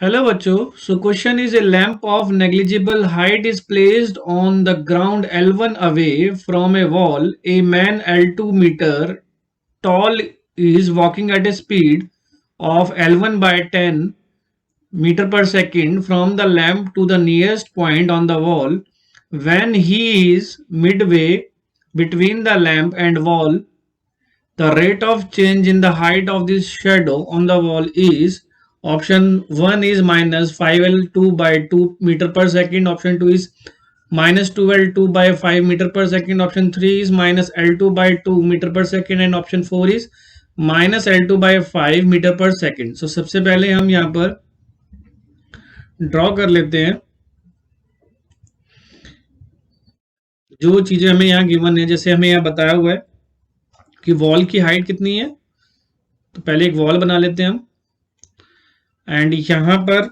Hello बच्चों, so question is a lamp of negligible height is placed on the ground L1 away from a wall. A man L2 meter tall is walking at a speed of L1 by 10 meter per second from the lamp to the nearest point on the wall. When he is midway between the lamp and wall, the rate of change in the height of this shadow on the wall is option 1 is minus 5L2 by 2 meter per second, option 2 is minus 2L2 by 5 meter per second, option 3 is minus L2 by 2 meter per second and option 4 is minus L2 by 5 metre पर second. सो सबसे पहले हम यहाँ पर draw कर लेते हैं जो चीजें हमें यहाँ गिवन है. जैसे हमें यहाँ बताया हुआ है कि वॉल की हाइट कितनी है, तो पहले एक वॉल बना लेते हैं हम एंड यहाँ पर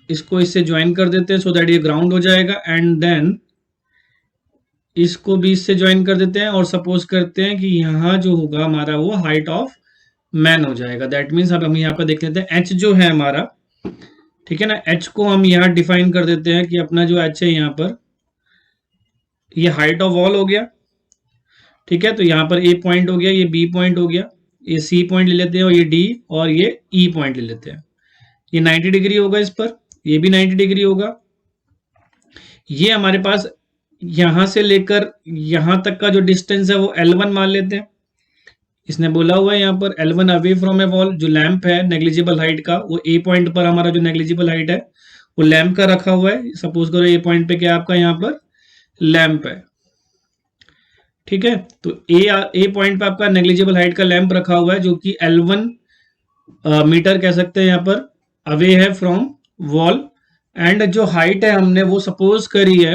इसको इससे ज्वाइन कर देते हैं सो दैट ये ग्राउंड हो जाएगा एंड देन इसको भी इससे ज्वाइन कर देते हैं और सपोज करते हैं कि यहाँ जो होगा हमारा वो हाइट ऑफ मैन हो जाएगा. दैट मीन्स अब हम यहाँ पर देख लेते हैं एच जो है हमारा, ठीक है ना, एच को हम यहाँ डिफाइन कर देते हैं कि अपना जो एच है यहाँ पर ये हाइट ऑफ वॉल हो गया. ठीक है, तो यहाँ पर ए पॉइंट हो गया, ये बी पॉइंट हो गया, ये सी पॉइंट ले लेते हैं और ये डी और ये ई पॉइंट ले लेते हैं. ये 90 डिग्री होगा इस पर, ये भी 90 डिग्री होगा. ये हमारे पास यहां से लेकर यहां तक का जो डिस्टेंस है वो L1 मान लेते हैं. इसने बोला हुआ है यहाँ पर L1 away from A wall, जो लैंप है नेग्लिजिबल हाइट का वो ए पॉइंट पर हमारा जो नेग्लिजिबल हाइट है वो लैंप का रखा हुआ है. सपोज करो ए पॉइंट पे क्या आपका यहाँ पर लैंप है. ठीक है, तो ए पॉइंट पे आपका नेग्लिजिबल हाइट का लैंप रखा हुआ है जो कि L1 मीटर कह सकते हैं यहाँ पर अवे है फ्रॉम वॉल एंड जो हाइट है हमने वो सपोज करी है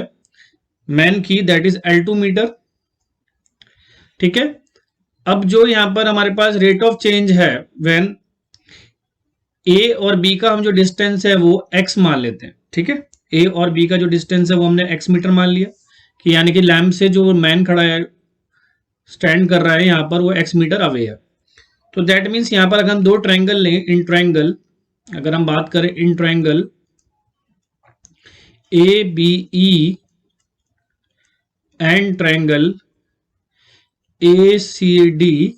मैन की, दैट इज L2 मीटर. ठीक है, अब जो यहां पर हमारे पास रेट ऑफ चेंज है व्हेन ए और बी का हम जो डिस्टेंस है वो x मान लेते हैं. ठीक है, ए और बी का जो डिस्टेंस है वो हमने x मीटर मान लिया कि यानी कि लैंप से जो मैन खड़ा है स्टैंड कर रहा है यहाँ पर वो x मीटर अवे है. तो दैट मीन्स यहाँ पर अगर हम दो ट्रायंगल लें, इन ट्रायंगल अगर हम बात करें in triangle A B E and triangle A C D,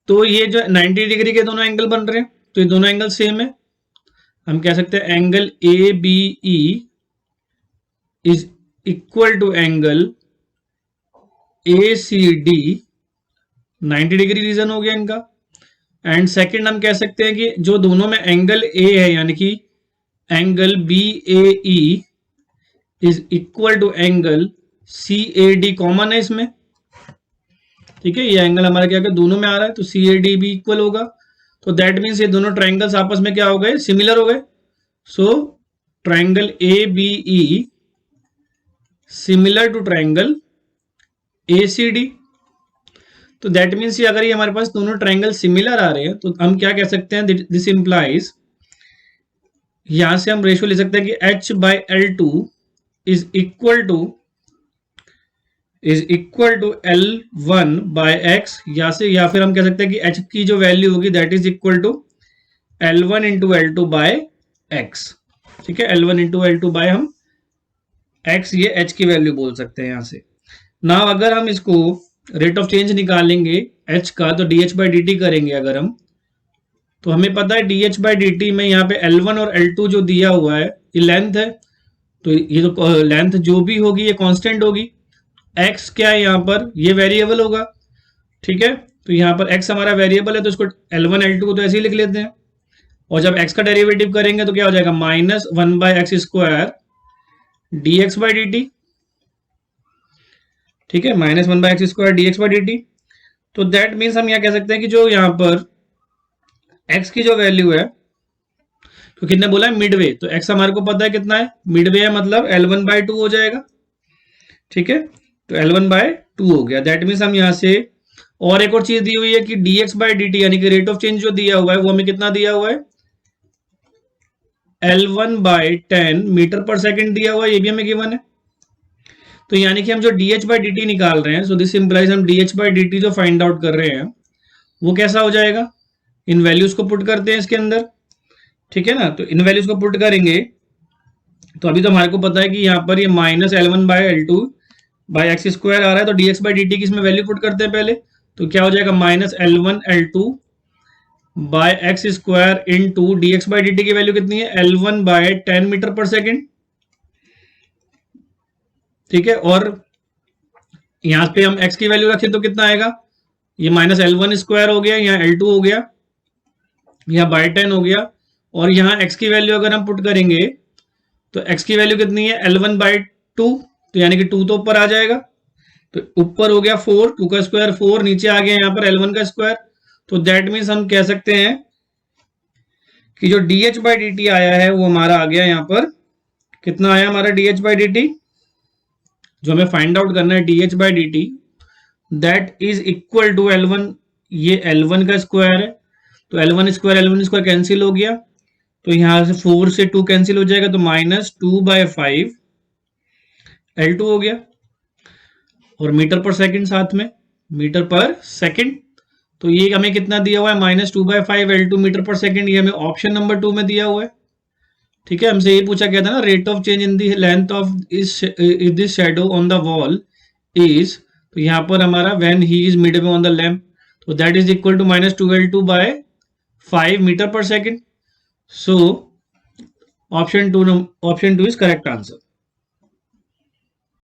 तो ये जो 90 डिग्री के दोनों एंगल बन रहे हैं तो ये दोनों एंगल सेम है. हम कह सकते हैं angle A B E is equal to angle A C D. 90 degree reason हो गया इनका. एंड सेकंड हम कह सकते हैं कि जो दोनों में एंगल ए है यानी कि angle B A E is equal to angle C A D common है इसमें. ठीक है, ये एंगल हमारा क्या दोनों में आ रहा है तो सी ए डी भी इक्वल होगा. तो दैट मीन्स ये दोनों ट्रायंगल्स आपस में क्या हो गए, सिमिलर हो गए. So triangle A B e similar to triangle A C D. तो दैट मीन्स ये अगर ये हमारे पास दोनों ट्रायंगल सिमिलर आ रहे हैं तो हम क्या कह सकते हैं, दिस इंप्लाइज, यहां से हम रेशियो ले सकते हैं कि h by L2 is equal to L1 by x, या फिर हम कह सकते हैं कि h की जो वैल्यू होगी that is equal to L1 into L2 by x. ठीक है, L1 इंटू L2 बाय हम x, ये h की वैल्यू बोल सकते हैं यहां से. ना अगर हम इसको रेट ऑफ चेंज निकालेंगे h का तो dh बाई dt करेंगे अगर हम, तो हमें पता है dh बाई dt में यहाँ पे L1 और L2 जो दिया हुआ है ये लेंथ है, तो ये जो लेंथ जो भी होगी ये कांस्टेंट होगी. x क्या है यहाँ पर, ये वेरिएबल होगा. ठीक है, तो यहाँ पर x हमारा वेरिएबल है तो इसको L1 L2 को तो ऐसे ही लिख लेते हैं और जब x का डेरिवेटिव करेंगे तो क्या हो जाएगा minus 1 by x square D x by d T. ठीक है, minus 1 by x square D x by d T. तो दैट मीन्स हम यहाँ कह सकते हैं कि जो यहाँ पर x की जो वैल्यू है, तो कितने बोला है मिडवे, तो x हमारे को पता है कितना है मिडवे है, मतलब L1 बाई 2 हो जाएगा. ठीक है, तो L1 बाय 2 हो गया. दैट मीन्स हम यहाँ से और एक और चीज दी हुई है कि dx बाई dt यानी कि रेट ऑफ चेंज जो दिया हुआ है वो हमें कितना दिया हुआ है L1 by 10 metre per second दिया हुआ है, ये भी हमें गिवन है. तो यानी कि हम जो dh बाई dt निकाल रहे हैं, सो दिस इंप्लाइज हम dh बाई dt जो फाइंड आउट कर रहे हैं वो कैसा हो जाएगा, इन वैल्यूज को पुट करते हैं इसके अंदर. ठीक है ना। तो इन वैल्यूज को पुट करेंगे तो अभी तो हमारे को पता है कि यहाँ पर ये minus L1 by L2 by x square आ रहा है, तो dx बाई डी टी की इसमें वैल्यू पुट करते हैं पहले। तो क्या हो जाएगा, minus L1 L2 by x square into d x by d t की वैल्यू कितनी है, L1 बाय 10 मीटर पर सेकेंड। ठीक है, और यहां पे हम x की वैल्यू रखें तो कितना आएगा, ये माइनस L1 स्क्वायर हो गया, यहाँ L2 हो गया, यहाँ बाय 10 हो गया, और यहाँ x की वैल्यू अगर हम पुट करेंगे तो x की वैल्यू कितनी है, L1 बाई 2, तो यानी कि 2 तो ऊपर आ जाएगा, तो ऊपर हो गया 4, 2 का स्क्वायर 4, नीचे आ गया यहाँ पर L1 का स्क्वायर। तो दैट मीन्स हम कह सकते हैं कि जो dh बाई डी टी आया है वो हमारा आ गया यहाँ पर, कितना आया हमारा dh बाई डी टी, जो हमें फाइंड आउट करना है dh by d t, that is equal to L1, ये L1 का स्क्वायर है, तो L1 स्क्वायर कैंसिल हो गया, तो यहां से 4 से 2 कैंसिल हो जाएगा, तो माइनस 2/5 L2 हो गया, और मीटर पर सेकंड साथ में, मीटर पर सेकंड, तो ये हमें कितना दिया हुआ है, minus 2/5 L2 metre per second, ये हमें ऑप्शन नंबर 2 में दिया हुआ है। ठीक है, हमसे ये पूछा गया था ना, rate of change in the length of this shadow on the wall is, तो यहाँ पर हमारा when he is midway on the lamp, तो that is equal to minus 2L2/5 metre per second. So option 2 is correct answer.